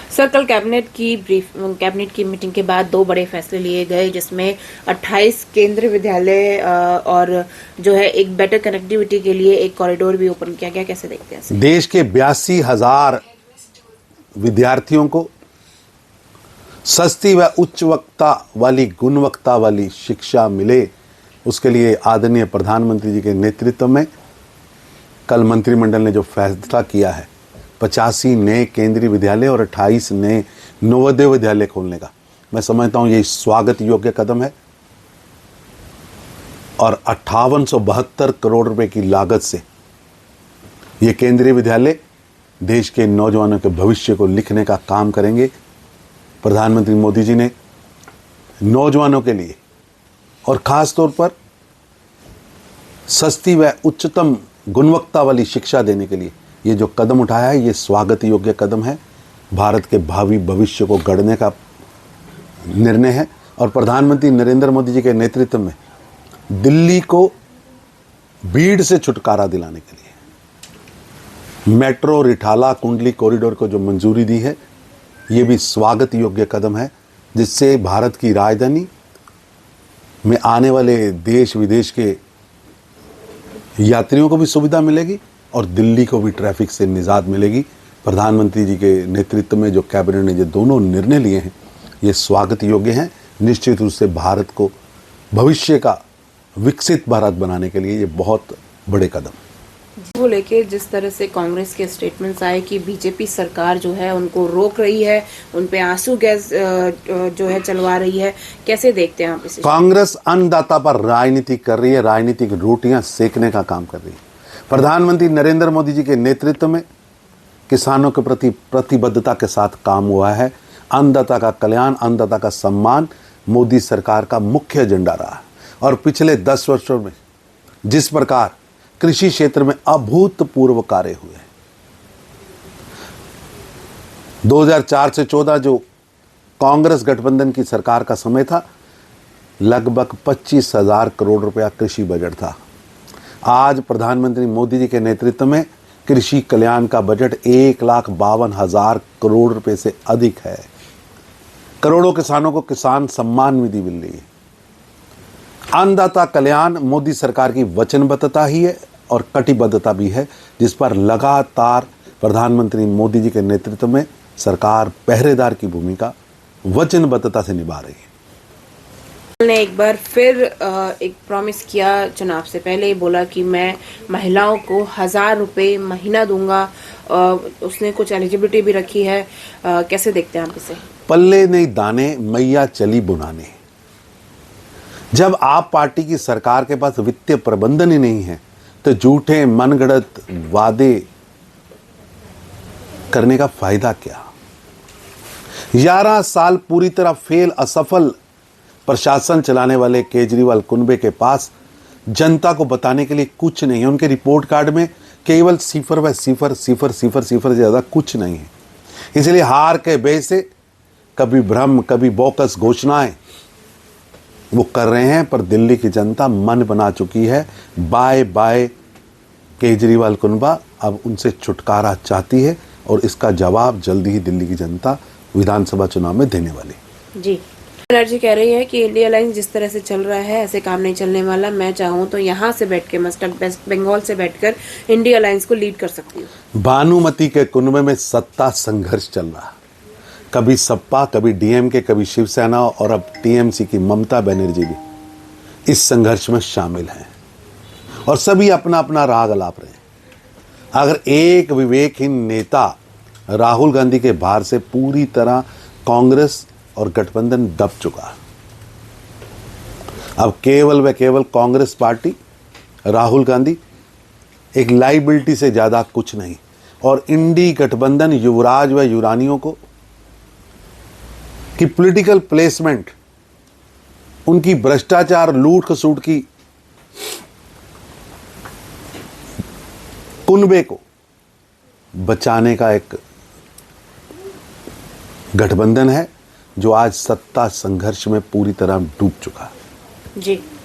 Sir, कल cabinet की meeting के बाद दो बड़े फैसले लिए गए, जिसमें 28 केंद्रीय विद्यालय और जो है एक बेटर कनेक्टिविटी के लिए एक कॉरिडोर भी ओपन किया गया। कैसे देखते हैं सर? देश के 82,000 विद्यार्थियों को सस्ती व गुणवत्ता वाली शिक्षा मिले, उसके लिए आदरणीय प्रधानमंत्री जी के नेतृत्व में कल मंत्रिमंडल ने जो फैसला किया है 85 नए केंद्रीय विद्यालय और 28 नए नवोदय विद्यालय खोलने का, मैं समझता हूं ये स्वागत योग्य कदम है। और 5872 करोड़ रुपए की लागत से ये केंद्रीय विद्यालय देश के नौजवानों के भविष्य को लिखने का काम करेंगे। प्रधानमंत्री मोदी जी ने नौजवानों के लिए और खास तौर पर सस्ती व उच्चतम गुणवत्ता वाली शिक्षा देने के लिए ये जो कदम उठाया है, ये स्वागत योग्य कदम है। भारत के भावी भविष्य को गढ़ने का निर्णय है। और प्रधानमंत्री नरेंद्र मोदी जी के नेतृत्व में दिल्ली को भीड़ से छुटकारा दिलाने के लिए मेट्रो रिठाला कुंडली कॉरिडोर को जो मंजूरी दी है, ये भी स्वागत योग्य कदम है, जिससे भारत की राजधानी में आने वाले देश विदेश के यात्रियों को भी सुविधा मिलेगी और दिल्ली को भी ट्रैफिक से निजात मिलेगी। प्रधानमंत्री जी के नेतृत्व में जो कैबिनेट ने जो दोनों निर्णय लिए हैं, ये स्वागत योग्य हैं। निश्चित रूप से भारत को भविष्य का विकसित भारत बनाने के लिए ये बहुत बड़े कदम। वो लेके जिस तरह से कांग्रेस के स्टेटमेंट्स आए कि बीजेपी सरकार जो है उनको रोक रही है, उन पे आंसू गैस जो है चलवा रही है, कैसे देखते हैं आप इसे? कांग्रेस अन्नदाता पर राजनीति कर रही है, राजनीतिक रोटियां सेकने का काम कर रही है। प्रधानमंत्री नरेंद्र मोदी जी के नेतृत्व में किसानों के प्रति प्रतिबद्धता के साथ काम हुआ है। अन्नदाता का कल्याण, अन्नदाता का सम्मान मोदी सरकार का मुख्य एजेंडा रहा है। और पिछले 10 वर्षों में जिस प्रकार कृषि क्षेत्र में अभूतपूर्व कार्य हुए, 2004 से 14 जो कांग्रेस गठबंधन की सरकार का समय था, लगभग 25,000 करोड़ रुपया कृषि बजट था। आज प्रधानमंत्री मोदी जी के नेतृत्व में कृषि कल्याण का बजट 1,52,000 करोड़ रुपए से अधिक है। करोड़ों किसानों को किसान सम्मान निधि मिल रही है। अन्नदाता कल्याण मोदी सरकार की वचनबद्धता ही है और कटिबद्धता भी है, जिस पर लगातार प्रधानमंत्री मोदी जी के नेतृत्व में सरकार पहरेदार की भूमिका वचनबद्धता से निभा रही है। ने एक बार फिर एक प्रॉमिस किया, चुनाव से पहले ही बोला कि मैं महिलाओं को 1,000 रुपये महीना दूंगा। उसने कुछ एलिजिबिलिटी भी रखी है, कैसे देखते हैं आप इसे? पल्ले नहीं दाने मैया चली बुनाने। जब आप पार्टी की सरकार के पास वित्तीय प्रबंधन ही नहीं है, तो झूठे मनगढ़ंत वादे करने का फायदा क्या? 11 साल पूरी तरह फेल असफल प्रशासन चलाने वाले केजरीवाल कुनबे के पास जनता को बताने के लिए कुछ नहीं है। उनके रिपोर्ट कार्ड में केवल सिफर व सिफर सिफर सिफर सिफर से ज्यादा कुछ नहीं है। इसलिए हार के भय से कभी भ्रम कभी बोकस घोषणाएं वो कर रहे हैं, पर दिल्ली की जनता मन बना चुकी है। बाय बाय केजरीवाल कुनबा अब उनसे छुटकारा चाहती है और इसका जवाब जल्दी ही दिल्ली की जनता विधानसभा चुनाव में देने वाली। जी, बनर्जी कह रही है कि इंडिया अलायंस जिस तरह से चल रहा है ऐसे काम नहीं चलने वाला। मैं चाहूँ तो यहाँ से बैठ के वेस्ट बंगाल से बैठकर इंडिया अलायंस को लीड कर सकती हूँ। भानुमति के कुनबे में सत्ता संघर्ष चल रहा, कभी सपा, कभी डीएमके, कभी शिवसेना और अब टीएमसी की ममता बनर्जी भी इस संघर्ष में शामिल हैं और सभी अपना अपना राग अलाप रहे हैं। अगर एक विवेकहीन नेता राहुल गांधी के भार से पूरी तरह कांग्रेस और गठबंधन दब चुका, अब केवल व केवल कांग्रेस पार्टी, राहुल गांधी एक लाइबिलिटी से ज्यादा कुछ नहीं। और इंडी गठबंधन युवराज व युवरानियों को कि पॉलिटिकल प्लेसमेंट, उनकी भ्रष्टाचार लूट खसूट की कुनबे को बचाने का एक गठबंधन है जो आज सत्ता संघर्ष में पूरी तरह डूब चुका है। जी।